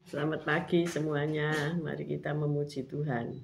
Selamat pagi semuanya. Mari kita memuji Tuhan.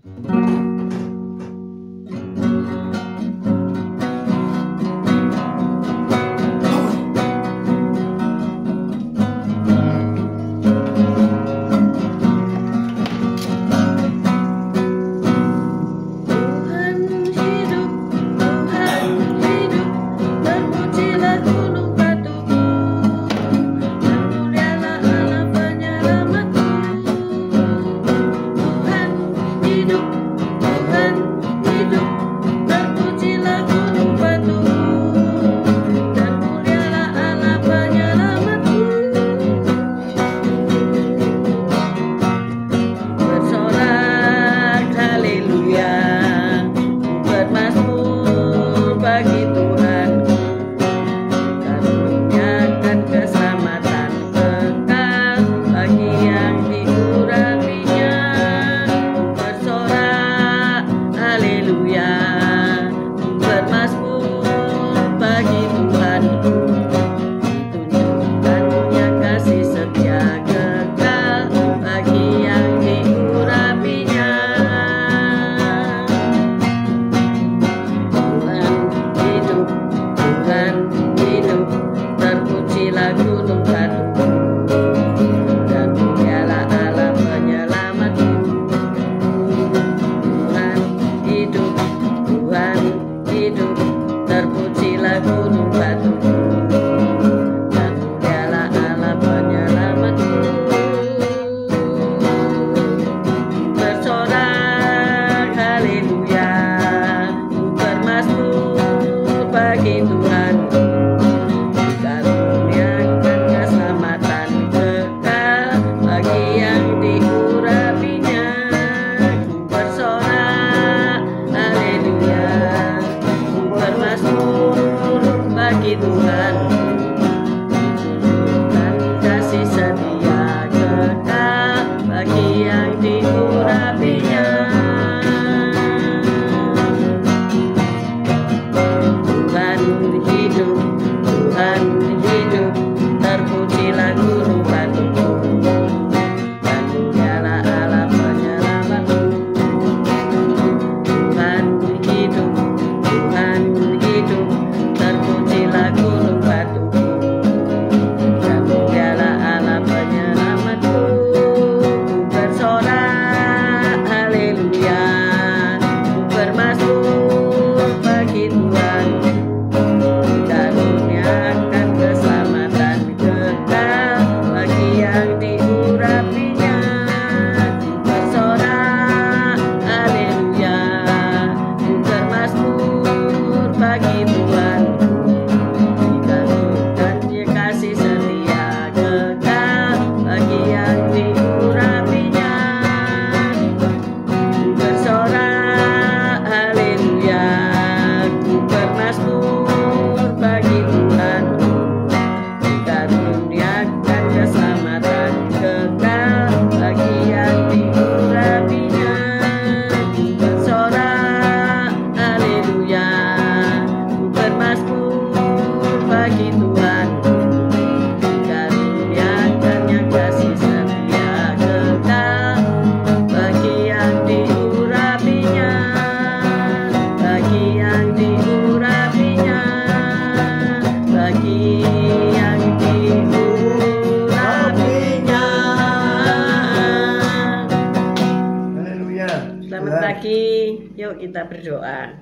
Kita berdoa.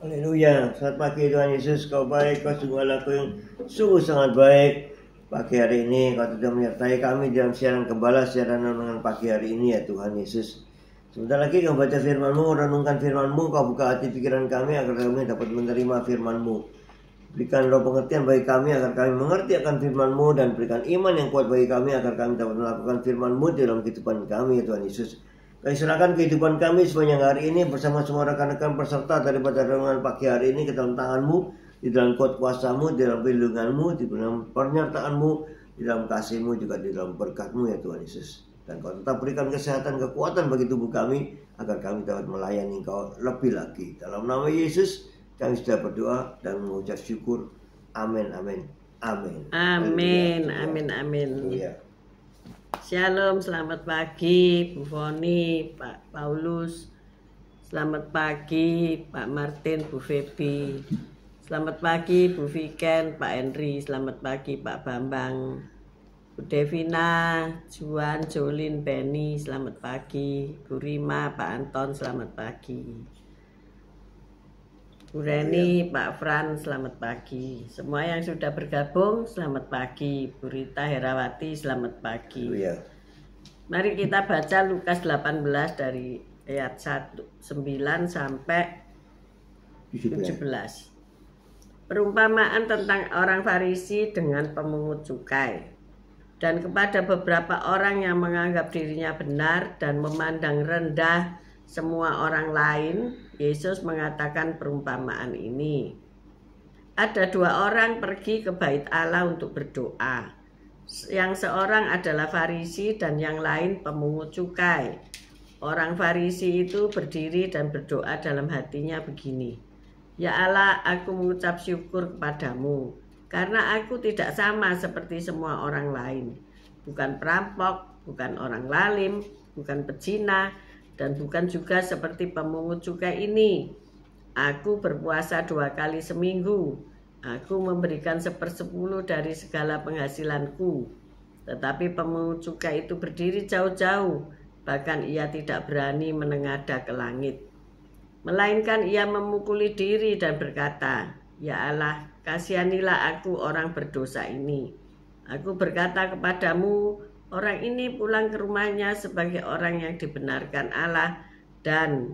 Haleluya. Selamat pagi Tuhan Yesus, Kau baik, Kau sungguh Allahku yang sungguh sangat baik. Pagi hari ini Kau sudah menyertai kami dalam siaran Gembala, siaran renungan pagi hari ini ya Tuhan Yesus. Sebentar lagi Kau baca firman-Mu, renungkan firman-Mu, Kau buka hati pikiran kami agar kami dapat menerima firman-Mu. Berikan roh pengertian bagi kami agar kami mengerti akan firman-Mu, dan berikan iman yang kuat bagi kami agar kami dapat melakukan firman-Mu dalam kehidupan kami ya Tuhan Yesus. Kami serahkan kehidupan kami sepanjang hari ini bersama semua rekan-rekan peserta daripada renungan pagi hari ini ke dalam tangan-Mu, di dalam kuat kuasa-Mu, di dalam perlindungan-Mu, di dalam penyertaan-Mu, di dalam kasih-Mu, juga di dalam berkat-Mu ya Tuhan Yesus. Dan Kau tetap berikan kesehatan, kekuatan bagi tubuh kami agar kami dapat melayani Kau lebih lagi. Dalam nama Yesus kami sudah berdoa dan mengucap syukur. Amin, amin, amin. Amin, amin, amin. Ya. Shalom, selamat pagi Bu Foni, Pak Paulus. Selamat pagi Pak Martin, Bu Febi. Selamat pagi Bu Viken, Pak Henry. Selamat pagi Pak Bambang, Bu Devina, Juan, Jolin, Benny. Selamat pagi Bu Rima, Pak Anton. Selamat pagi Bu Reni, Pak Fran, selamat pagi. Semua yang sudah bergabung, selamat pagi. Bu Rita Herawati, selamat pagi. Mari kita baca Lukas 18 dari ayat 9 sampai 17. Perumpamaan tentang orang Farisi dengan pemungut cukai. Dan kepada beberapa orang yang menganggap dirinya benar dan memandang rendah semua orang lain, Yesus mengatakan perumpamaan ini. Ada dua orang pergi ke bait Allah untuk berdoa. Yang seorang adalah Farisi dan yang lain pemungut cukai. Orang Farisi itu berdiri dan berdoa dalam hatinya begini. Ya Allah, aku mengucap syukur kepadamu, karena aku tidak sama seperti semua orang lain. Bukan perampok, bukan orang lalim, bukan pezina, dan bukan juga seperti pemungut cukai ini. Aku berpuasa 2 kali seminggu. Aku memberikan 1/10 dari segala penghasilanku. Tetapi pemungut cukai itu berdiri jauh-jauh. Bahkan ia tidak berani menengadah ke langit. Melainkan ia memukuli diri dan berkata, Ya Allah, kasihanilah aku orang berdosa ini. Aku berkata kepadamu, orang ini pulang ke rumahnya sebagai orang yang dibenarkan Allah, dan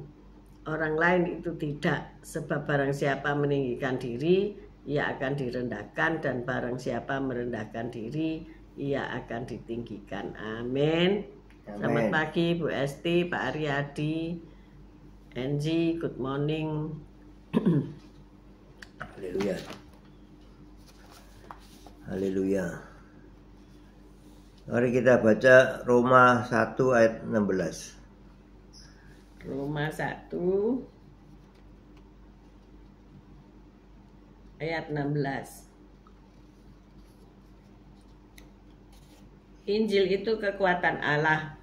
orang lain itu tidak. Sebab barang siapa meninggikan diri, ia akan direndahkan, dan barang siapa merendahkan diri, ia akan ditinggikan. Amin. Selamat pagi Bu Esti, Pak Aryadi, Angie, good morning. Haleluya. Haleluya. Mari kita baca Roma 1 ayat 16. Roma 1 ayat 16. Injil itu kekuatan Allah.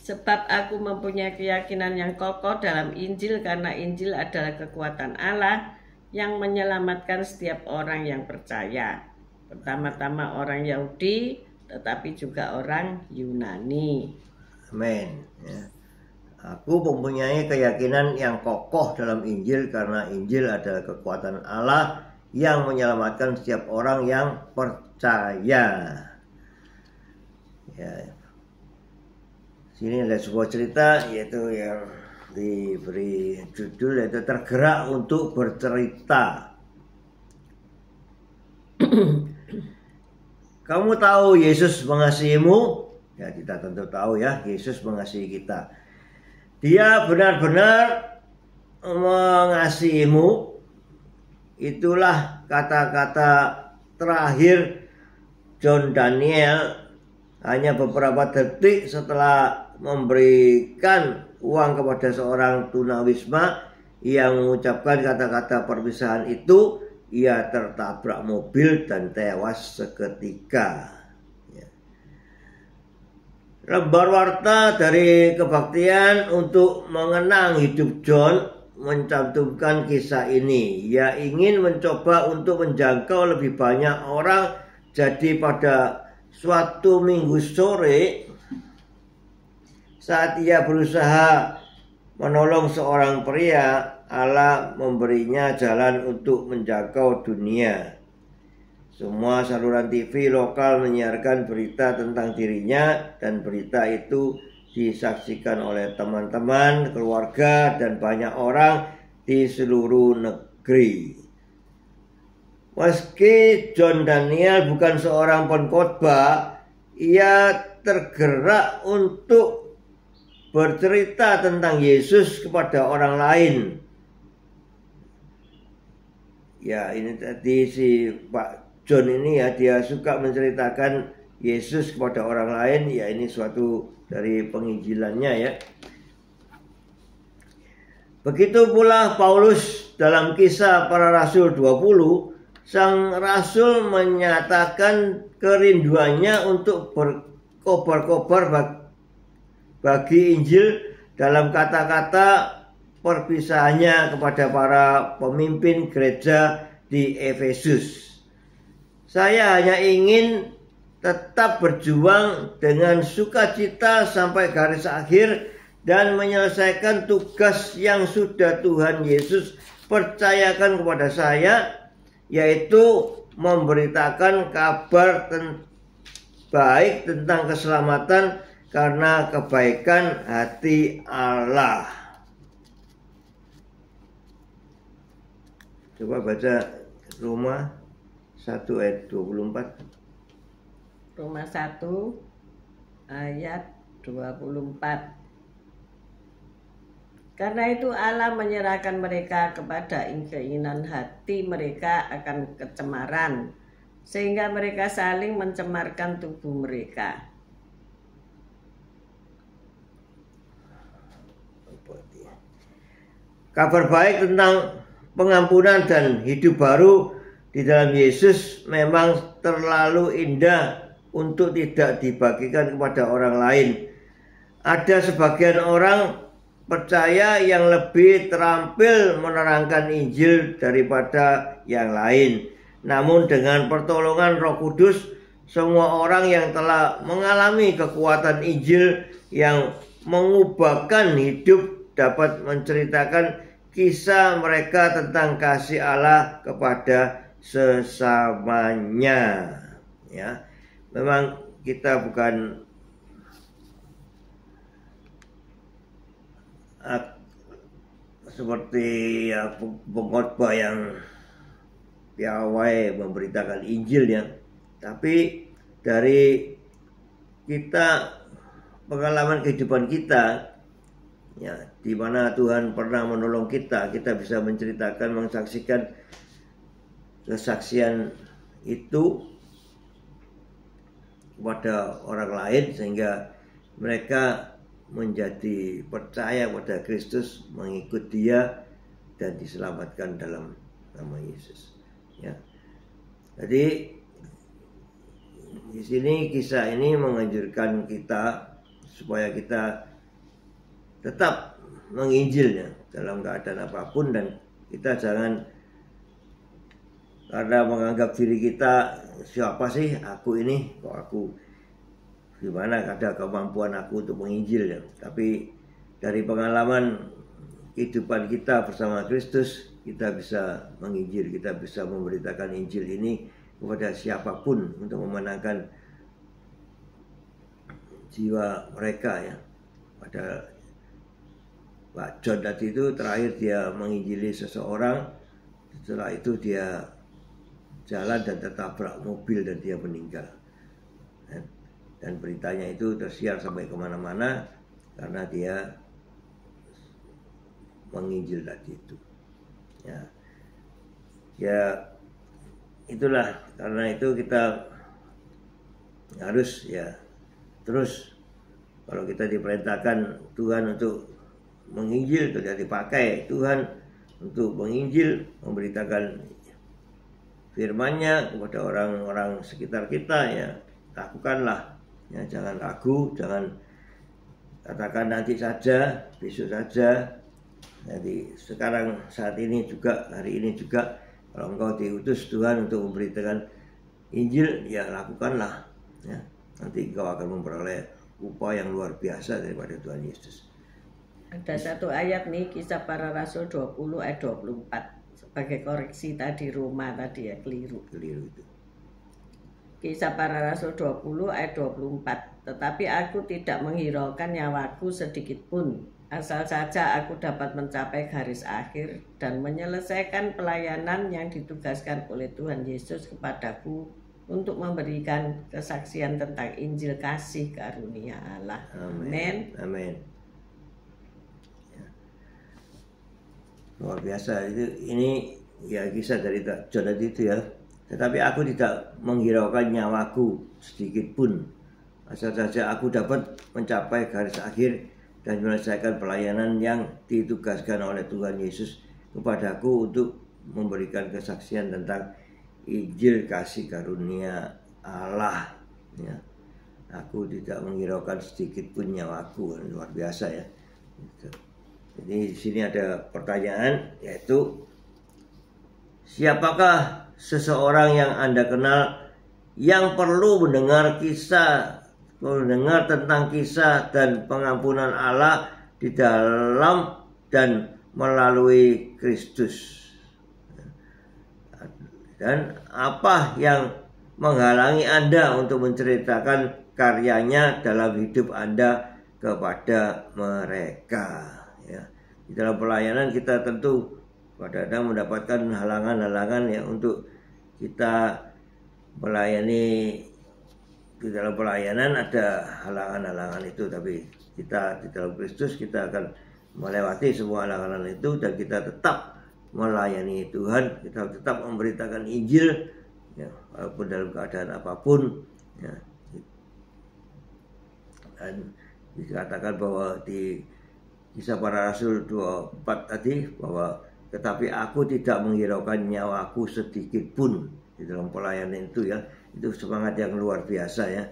Sebab aku mempunyai keyakinan yang kokoh dalam Injil, karena Injil adalah kekuatan Allah yang menyelamatkan setiap orang yang percaya. Pertama-tama orang Yahudi, tetapi juga orang Yunani. Amin. Ya. Aku mempunyai keyakinan yang kokoh dalam Injil, karena Injil adalah kekuatan Allah yang menyelamatkan setiap orang yang percaya. Ya. Sini ada sebuah cerita, yaitu yang diberi judul yaitu tergerak untuk bercerita. Kamu tahu Yesus mengasihimu? Ya, kita tentu tahu ya, Yesus mengasihi kita. Dia benar-benar mengasihimu. Itulah kata-kata terakhir John Daniel hanya beberapa detik setelah memberikan uang kepada seorang tunawisma. Ia mengucapkan kata-kata perpisahan itu. Ia tertabrak mobil dan tewas seketika. Ya. Lembar warta dari kebaktian untuk mengenang hidup John mencantumkan kisah ini. Ia ingin mencoba untuk menjangkau lebih banyak orang. Jadi pada suatu minggu sore, saat ia berusaha menolong seorang pria, Allah memberinya jalan untuk menjangkau dunia. Semua saluran TV lokal menyiarkan berita tentang dirinya, dan berita itu disaksikan oleh teman-teman, keluarga, dan banyak orang di seluruh negeri. Meski John Daniel bukan seorang pengkhotbah, ia tergerak untuk bercerita tentang Yesus kepada orang lain. Ya, ini tadi si Pak John ini ya, dia suka menceritakan Yesus kepada orang lain. Ya, ini suatu dari penginjilannya ya. Begitu pula Paulus dalam Kisah Para Rasul 20, sang rasul menyatakan kerinduannya untuk kobar-kobar bagi Injil dalam kata-kata perpisahannya kepada para pemimpin gereja di Efesus. Saya hanya ingin tetap berjuang dengan sukacita sampai garis akhir dan menyelesaikan tugas yang sudah Tuhan Yesus percayakan kepada saya, yaitu memberitakan kabar baik tentang keselamatan karena kebaikan hati Allah. Coba baca Roma 1 ayat 24. Roma 1 ayat 24. Karena itu Allah menyerahkan mereka kepada keinginan hati mereka akan kecemaran, sehingga mereka saling mencemarkan tubuh mereka. Kabar baik tentang pengampunan dan hidup baru di dalam Yesus memang terlalu indah untuk tidak dibagikan kepada orang lain. Ada sebagian orang percaya yang lebih terampil menerangkan Injil daripada yang lain. Namun dengan pertolongan Roh Kudus, semua orang yang telah mengalami kekuatan Injil yang mengubahkan hidup dapat menceritakan kisah mereka tentang kasih Allah kepada sesamanya. Ya. Memang kita bukan seperti ya, pengkhotbah yang piawai memberitakan Injil ya, tapi dari kita pengalaman kehidupan kita ya, di mana Tuhan pernah menolong kita bisa menceritakan, mensaksikan kesaksian itu kepada orang lain sehingga mereka menjadi percaya pada Kristus, mengikut Dia dan diselamatkan dalam nama Yesus. Ya. Jadi di sini kisah ini menganjurkan kita supaya kita tetap menginjilnya dalam keadaan apapun, dan kita jangan karena menganggap diri kita siapa sih aku ini, kok aku gimana ada kemampuan aku untuk menginjil ya. Tapi dari pengalaman kehidupan kita bersama Kristus, kita bisa menginjil, kita bisa memberitakan Injil ini kepada siapapun untuk memenangkan jiwa mereka ya. Pada Pak John tadi itu terakhir dia menginjili seseorang, setelah itu dia jalan dan tertabrak mobil dan dia meninggal. Dan beritanya itu tersiar sampai kemana-mana karena dia menginjil tadi itu. Ya itulah, karena itu kita harus ya terus, kalau kita diperintahkan Tuhan untuk menginjil, tidak dipakai Tuhan untuk menginjil, memberitakan firman-Nya kepada orang-orang sekitar kita ya, lakukanlah ya, jangan ragu, jangan katakan nanti saja, besok saja, nanti sekarang, saat ini juga, hari ini juga. Kalau engkau diutus Tuhan untuk memberitakan Injil ya lakukanlah ya, nanti engkau akan memperoleh upah yang luar biasa daripada Tuhan Yesus. Ada satu ayat nih, Kisah Para Rasul 20 ayat 24. Sebagai koreksi tadi Roma tadi ya, keliru itu. Kisah Para Rasul 20 ayat 24. Tetapi aku tidak menghiraukan nyawaku sedikit pun, asal saja aku dapat mencapai garis akhir dan menyelesaikan pelayanan yang ditugaskan oleh Tuhan Yesus kepadaku untuk memberikan kesaksian tentang Injil kasih karunia Allah. Amin. Amin. Luar biasa itu, ini ya kisah dari John itu ya. Tetapi aku tidak menghiraukan nyawaku sedikit pun, asal saja aku dapat mencapai garis akhir dan menyelesaikan pelayanan yang ditugaskan oleh Tuhan Yesus kepadaku untuk memberikan kesaksian tentang Injil kasih karunia Allah ya. aku tidak menghiraukan sedikit pun nyawaku. Luar biasa ya. Gitu. Jadi di sini ada pertanyaan, yaitu siapakah seseorang yang Anda kenal yang perlu mendengar tentang kisah dan pengampunan Allah di dalam dan melalui Kristus? Dan apa yang menghalangi Anda untuk menceritakan karyanya dalam hidup Anda kepada mereka? Ya. Di dalam pelayanan kita tentu kadang-kadang mendapatkan halangan-halangan ya untuk kita melayani. Di dalam pelayanan ada halangan-halangan itu, tapi kita di dalam Kristus kita akan melewati semua halangan itu dan kita tetap melayani Tuhan, kita tetap memberitakan Injil ya, walaupun dalam keadaan apapun ya. Dan dikatakan bahwa di Kisah Para Rasul 24 tadi bahwa tetapi aku tidak menghiraukan nyawaku sedikit pun. Di dalam pelayanan itu ya, itu semangat yang luar biasa ya.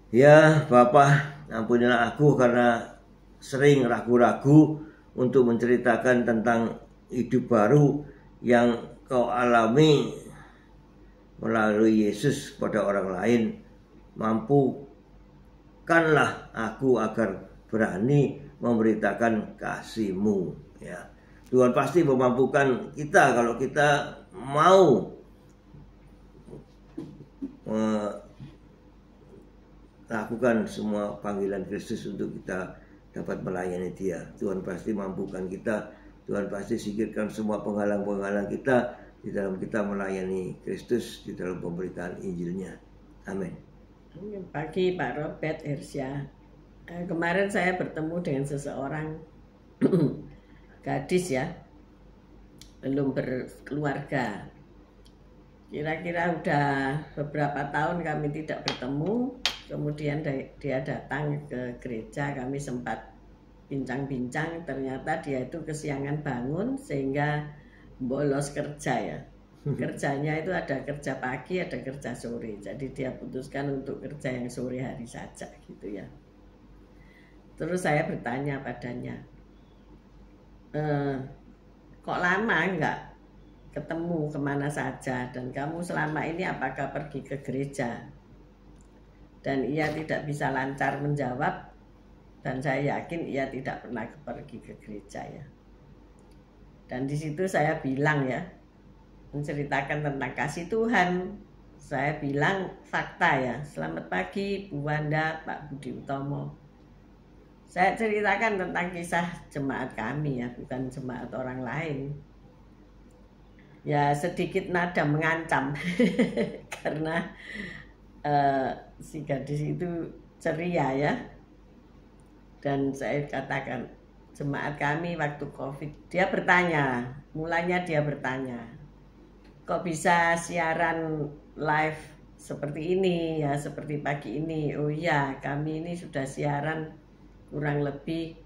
Ya Bapa, ampunilah aku karena sering ragu-ragu untuk menceritakan tentang hidup baru yang kau alami melalui Yesus pada orang lain. Mampukanlah aku agar berani memberitakan kasih-Mu ya. Tuhan pasti memampukan kita kalau kita mau melakukan semua panggilan Kristus untuk kita dapat melayani Dia. Tuhan pasti mampukan kita. Tuhan pasti singkirkan semua penghalang-penghalang kita di dalam kita melayani Kristus di dalam pemberitaan Injilnya. Amin. Pagi Pak Robert Hersya. Kemarin saya bertemu dengan seseorang gadis ya, belum berkeluarga. Kira-kira udah beberapa tahun kami tidak bertemu. Kemudian dia datang ke gereja, kami sempat bincang-bincang. Ternyata dia itu kesiangan bangun sehingga bolos kerja ya. Kerjanya itu ada kerja pagi, ada kerja sore. Jadi dia putuskan untuk kerja yang sore hari saja gitu ya. Terus saya bertanya padanya, kok lama enggak ketemu kemana saja, dan kamu selama ini apakah pergi ke gereja? Dan ia tidak bisa lancar menjawab, dan saya yakin ia tidak pernah pergi ke gereja ya. Dan di situ saya bilang ya, menceritakan tentang kasih Tuhan. Saya bilang fakta ya. Selamat pagi Bu Wanda, Pak Budi Utomo. Saya ceritakan tentang kisah jemaat kami ya, bukan jemaat orang lain. Ya sedikit nada mengancam karena si gadis itu ceria ya. Dan saya katakan jemaat kami waktu COVID, dia bertanya, mulanya dia bertanya, kok bisa siaran live seperti ini ya, seperti pagi ini? Oh iya, kami ini sudah siaran kurang lebih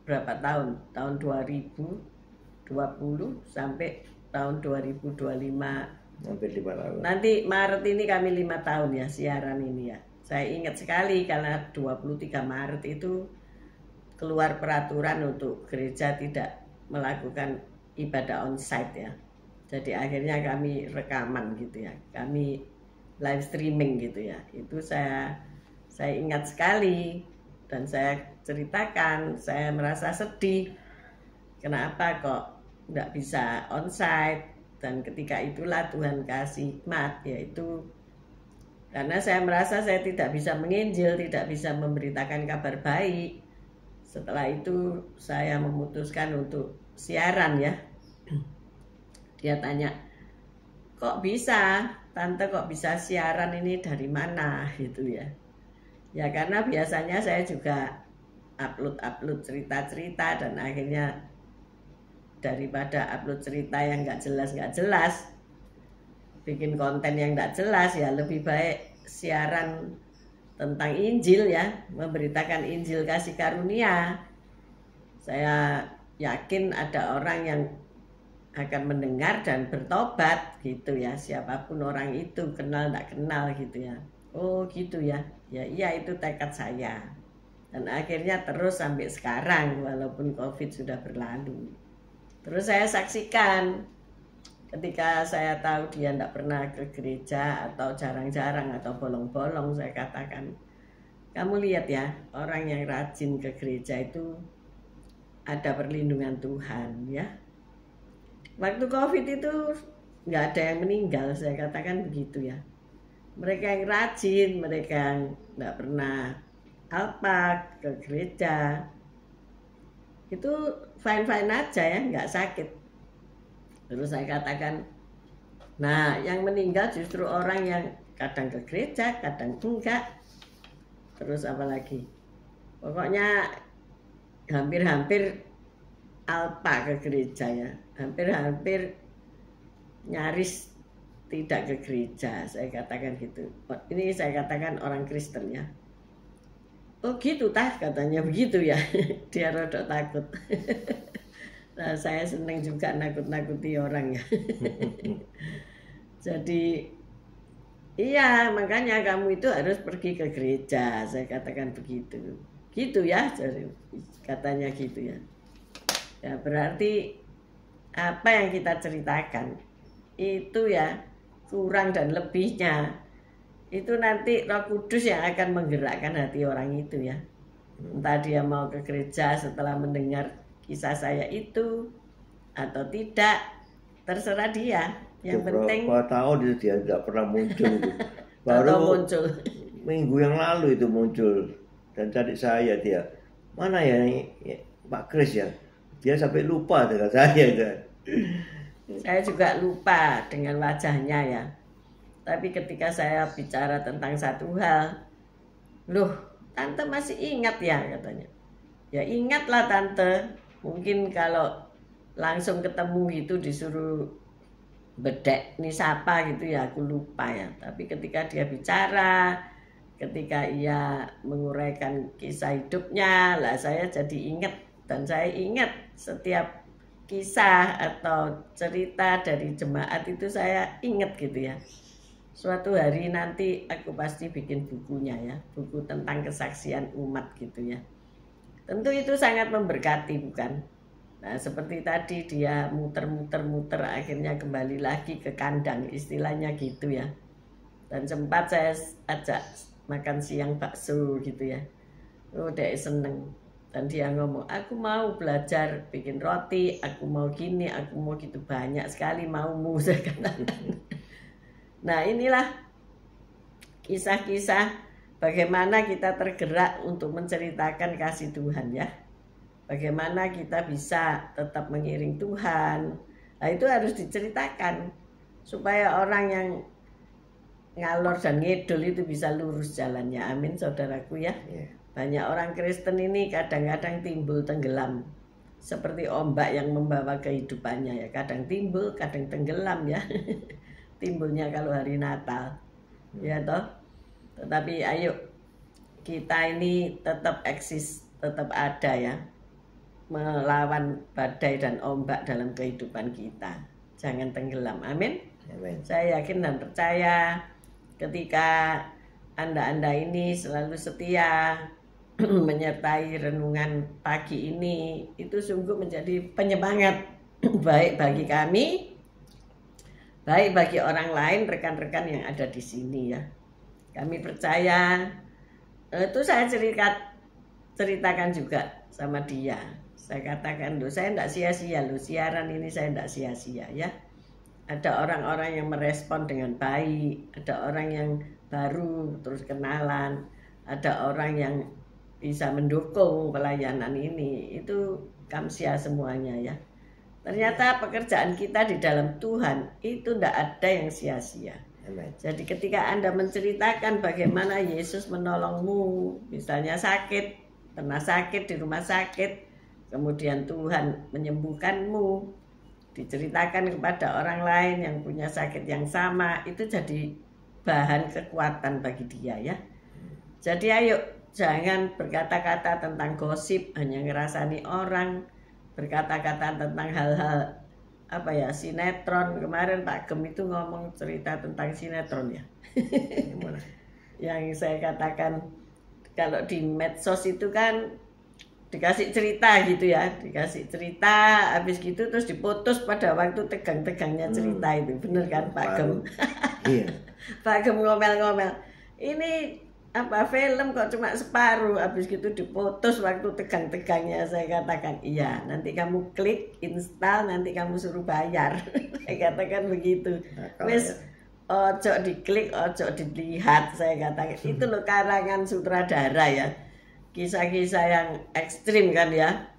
berapa tahun? Tahun 2020 sampai tahun 2025. Hampir 5 tahun. Nanti Maret ini kami 5 tahun ya siaran ini ya. Saya ingat sekali karena 23 Maret itu keluar peraturan untuk gereja tidak melakukan ibadah onsite ya. Jadi akhirnya kami rekaman gitu ya. Kami live streaming gitu ya. Itu saya ingat sekali dan saya ceritakan, saya merasa sedih. Kenapa kok nggak bisa onsite? Dan ketika itulah Tuhan kasih hikmat, yaitu karena saya merasa saya tidak bisa menginjil, tidak bisa memberitakan kabar baik. Setelah itu saya memutuskan untuk siaran ya. Dia tanya, kok bisa Tante, kok bisa siaran ini dari mana gitu ya. Ya karena biasanya saya juga upload cerita-cerita, dan akhirnya daripada upload cerita yang nggak jelas, bikin konten yang nggak jelas, ya lebih baik siaran tentang Injil ya, memberitakan Injil kasih karunia. Saya yakin ada orang yang akan mendengar dan bertobat gitu ya, siapapun orang itu, kenal nggak kenal gitu ya. Oh gitu ya, Ya iya, itu tekad saya. Dan akhirnya terus sampai sekarang walaupun COVID sudah berlalu. Terus saya saksikan ketika saya tahu dia tidak pernah ke gereja atau jarang-jarang atau bolong-bolong, saya katakan, kamu lihat ya, orang yang rajin ke gereja itu ada perlindungan Tuhan ya. Waktu COVID itu nggak ada yang meninggal, saya katakan begitu ya. Mereka yang rajin, mereka yang nggak pernah alpak ke gereja, itu fine-fine aja ya, nggak sakit. Terus saya katakan, nah yang meninggal justru orang yang kadang ke gereja, kadang enggak. Terus apa lagi? Pokoknya hampir-hampir alpa ke gereja ya. Hampir-hampir nyaris tidak ke gereja, saya katakan gitu. Ini saya katakan orang Kristen ya. Oh gitu tah, katanya begitu ya. Dia rodok takut. Nah, saya senang juga nakut-nakuti orang ya. Jadi iya, makanya kamu itu harus pergi ke gereja, saya katakan begitu. Gitu ya, katanya gitu ya. Ya berarti apa yang kita ceritakan itu ya kurang dan lebihnya itu nanti Roh Kudus yang akan menggerakkan hati orang itu ya. Entah dia mau ke gereja setelah mendengar kisah saya itu atau tidak, terserah dia. Yang penting berapa tahun itu dia tidak pernah muncul. Baru muncul minggu yang lalu itu muncul dan cari saya dia. Mana ya Pak Kris ya? Dia sampai lupa dengan saya kan. Saya juga lupa dengan wajahnya ya. Tapi ketika saya bicara tentang satu hal, loh, tante masih ingat ya katanya. Ya ingatlah tante. Mungkin kalau langsung ketemu gitu disuruh bedek nih siapa gitu ya aku lupa ya. Tapi ketika dia bicara, ketika ia menguraikan kisah hidupnya, lah saya jadi ingat. Dan saya ingat setiap kisah atau cerita dari jemaat itu saya ingat gitu ya. Suatu hari nanti aku pasti bikin bukunya ya, buku tentang kesaksian umat gitu ya. Tentu itu sangat memberkati bukan? Nah seperti tadi dia muter-muter akhirnya kembali lagi ke kandang, istilahnya gitu ya. Dan sempat saya ajak makan siang bakso gitu ya. Oh dia seneng. Dan dia ngomong, aku mau belajar bikin roti, aku mau gini, aku mau gitu, banyak sekali maumu, saya katakan. Nah inilah kisah-kisah bagaimana kita tergerak untuk menceritakan kasih Tuhan ya. Bagaimana kita bisa tetap mengiring Tuhan. Nah itu harus diceritakan supaya orang yang ngalor dan ngidul itu bisa lurus jalannya. Amin saudaraku ya. Banyak orang Kristen ini kadang-kadang timbul tenggelam seperti ombak yang membawa kehidupannya ya. Kadang timbul, kadang tenggelam ya. Timbulnya kalau hari Natal ya toh. Tetapi ayo kita ini tetap eksis, tetap ada ya, melawan badai dan ombak dalam kehidupan kita. Jangan tenggelam, amin. Saya yakin dan percaya ketika Anda ini selalu setia menyertai renungan pagi ini, itu sungguh menjadi penyemangat baik bagi kami, baik bagi orang lain, rekan-rekan yang ada di sini ya. Kami percaya, itu saya ceritakan juga sama dia. Saya katakan, loh saya tidak sia-sia loh, siaran ini saya tidak sia-sia ya. Ada orang-orang yang merespon dengan baik, ada orang yang baru terus kenalan, ada orang yang bisa mendukung pelayanan ini, itu kamsia semuanya ya. Ternyata pekerjaan kita di dalam Tuhan itu tidak ada yang sia-sia. Jadi ketika Anda menceritakan bagaimana Yesus menolongmu, misalnya sakit, pernah sakit di rumah sakit, kemudian Tuhan menyembuhkanmu, diceritakan kepada orang lain yang punya sakit yang sama, itu jadi bahan kekuatan bagi dia ya. Jadi ayo jangan berkata-kata tentang gosip, hanya ngerasani orang, berkata-kata tentang hal-hal apa ya, sinetron. Kemarin Pak Gem itu ngomong cerita tentang sinetron ya. Yang saya katakan kalau di medsos itu kan dikasih cerita gitu ya, dikasih cerita, habis gitu terus diputus pada waktu tegang-tegangnya cerita itu, bener kan Pak Gem? Iya. Pak Gem ngomel-ngomel, ini apa film kok cuma separuh, habis gitu diputus waktu tegang-tegangnya. Saya katakan iya, nanti kamu klik install, nanti kamu suruh bayar. Saya katakan begitu. Wes ojo diklik, ojo dilihat, saya katakan. Itu loh karangan sutradara ya. Kisah-kisah yang ekstrim kan ya.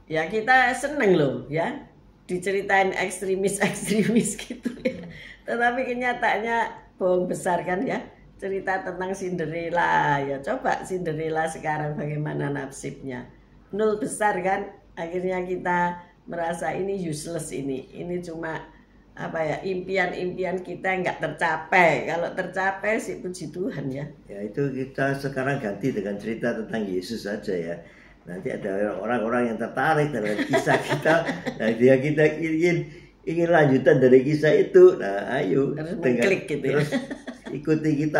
Ya kita seneng loh ya. Diceritain ekstremis-ekstremis gitu ya. Tetapi kenyataannya bohong besar kan ya. Cerita tentang Cinderella ya. Coba Cinderella sekarang bagaimana nasibnya. Nol besar kan. Akhirnya kita merasa ini useless ini. Ini cuma apa ya, impian-impian kita nggak tercapai. Kalau tercapai sih puji Tuhan ya. Ya itu kita sekarang ganti dengan cerita tentang Yesus saja ya. Nanti ada orang-orang yang tertarik dengan kisah kita. Nah dia kita ingin lanjutan dari kisah itu. Nah ayo klik gitu ya. Terus ikuti kita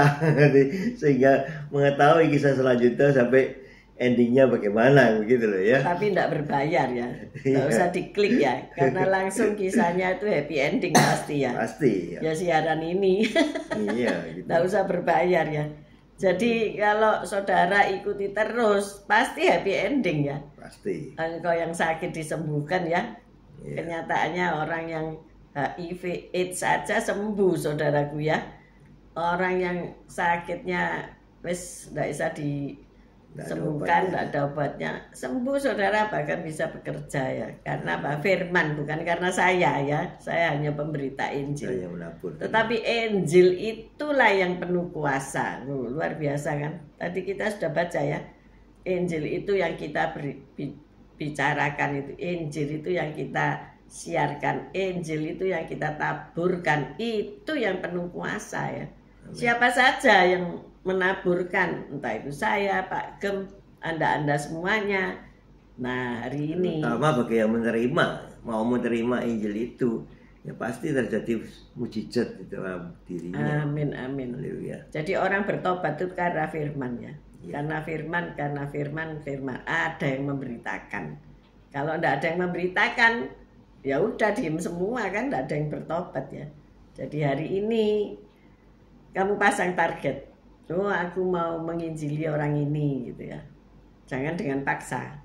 sehingga mengetahui kisah selanjutnya sampai endingnya bagaimana begitu loh ya. Tapi tidak berbayar ya, nggak usah diklik ya, karena langsung kisahnya itu happy ending pasti ya. Pasti. Ya siaran ini. Iya. Gitu. Nggak usah berbayar ya. Jadi kalau saudara ikuti terus pasti happy ending ya. Pasti. Engkau yang sakit disembuhkan ya. Iya. Kenyataannya orang yang HIV AIDS saja sembuh saudaraku ya. Orang yang sakitnya wis nggak bisa disembuhkan, nggak ada obatnya, sembuh saudara, bahkan bisa bekerja ya. Karena apa? Firman, bukan karena saya ya. Saya hanya pemberita Injil. Saya menabur. Tetapi Injil itulah yang penuh kuasa. Luar biasa kan? Tadi kita sudah baca ya. Injil itu yang kita bicarakan itu. Injil itu yang kita siarkan. Injil itu yang kita taburkan. Itu yang penuh kuasa ya. Siapa saja yang menaburkan, entah itu saya, Pak Gem, Anda semuanya. Nah hari ini terutama bagi yang mau menerima Injil itu, ya pasti terjadi mujizat di dalam dirinya. Amin, amin. Haleluya. Jadi orang bertobat itu karena firman ya. Karena firman ada yang memberitakan. Kalau tidak ada yang memberitakan, ya udah diem semua kan, tidak ada yang bertobat ya. Jadi hari ini kamu pasang target, oh aku mau menginjili orang ini gitu ya. Jangan dengan paksa,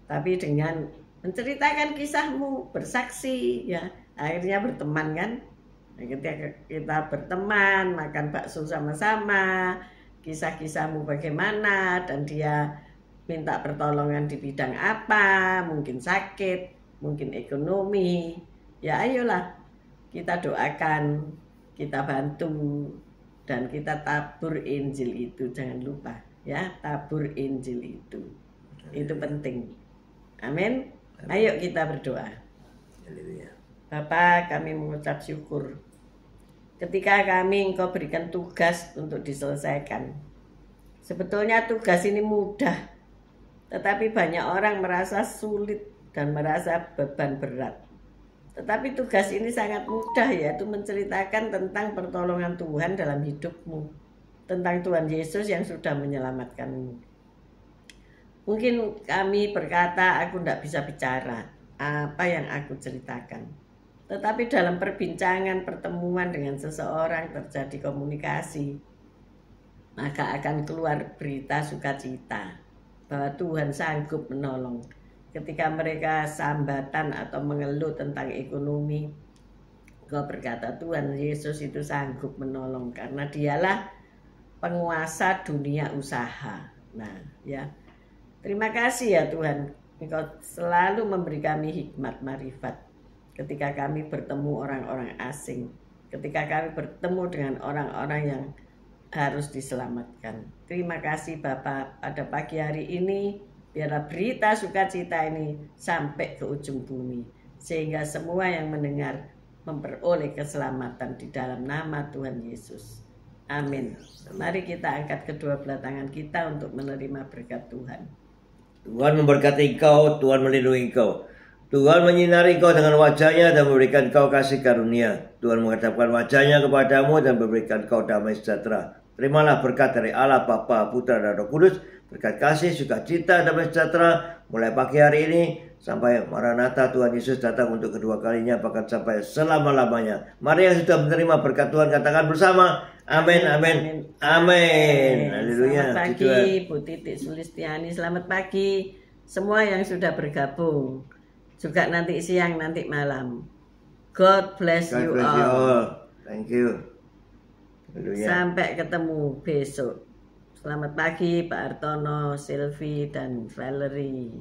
tapi dengan menceritakan kisahmu, bersaksi ya. Akhirnya berteman kan. Nah, ketika kita berteman, makan bakso sama-sama, kisah-kisahmu bagaimana, dan dia minta pertolongan di bidang apa, mungkin sakit, mungkin ekonomi, ya ayolah kita doakan, kita bantu, dan kita tabur Injil itu. Jangan lupa ya, tabur Injil itu penting. Amin. Ayo kita berdoa. Haleluya. Bapa, kami mengucap syukur ketika kami Engkau berikan tugas untuk diselesaikan. Sebetulnya tugas ini mudah, tetapi banyak orang merasa sulit dan merasa beban berat. Tetapi tugas ini sangat mudah, yaitu menceritakan tentang pertolongan Tuhan dalam hidupmu, tentang Tuhan Yesus yang sudah menyelamatkanmu. Mungkin kami berkata, aku tidak bisa bicara apa yang aku ceritakan. Tetapi dalam perbincangan, pertemuan dengan seseorang terjadi komunikasi, maka akan keluar berita sukacita bahwa Tuhan sanggup menolong. Ketika mereka sambatan atau mengeluh tentang ekonomi, Engkau berkata Tuhan Yesus itu sanggup menolong karena dialah penguasa dunia usaha. Nah ya, terima kasih ya Tuhan, Engkau selalu memberi kami hikmat marifat ketika kami bertemu orang-orang asing, ketika kami bertemu dengan orang-orang yang harus diselamatkan. Terima kasih Bapak, pada pagi hari ini biarlah berita sukacita ini sampai ke ujung bumi, sehingga semua yang mendengar memperoleh keselamatan di dalam nama Tuhan Yesus. Amin. Mari kita angkat kedua belah tangan kita untuk menerima berkat Tuhan. Tuhan memberkati engkau, Tuhan melindungi engkau. Tuhan menyinari engkau dengan wajahnya dan memberikan engkau kasih karunia. Tuhan menghadapkan wajahnya kepadamu dan memberikan engkau damai sejahtera. Terimalah berkat dari Allah Bapa, Putra, dan Roh Kudus, berkat kasih, sukacita, damai sejahtera, mulai pagi hari ini sampai Maranatha Tuhan Yesus datang untuk kedua kalinya, bahkan sampai selama-lamanya. Mari yang sudah menerima berkat Tuhan katakan bersama, amin, amin, amin. Haleluya. Selamat pagi Bu Titik Sulistiani, selamat pagi semua yang sudah bergabung. Juga nanti siang, nanti malam. God bless you all. Thank you. Haleluya. Sampai ketemu besok. Selamat pagi Pak Artono, Silvi, dan Valerie.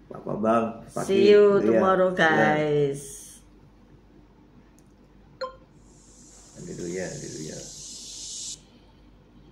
Pak Bang. See you tomorrow guys. Haleluya, haleluya.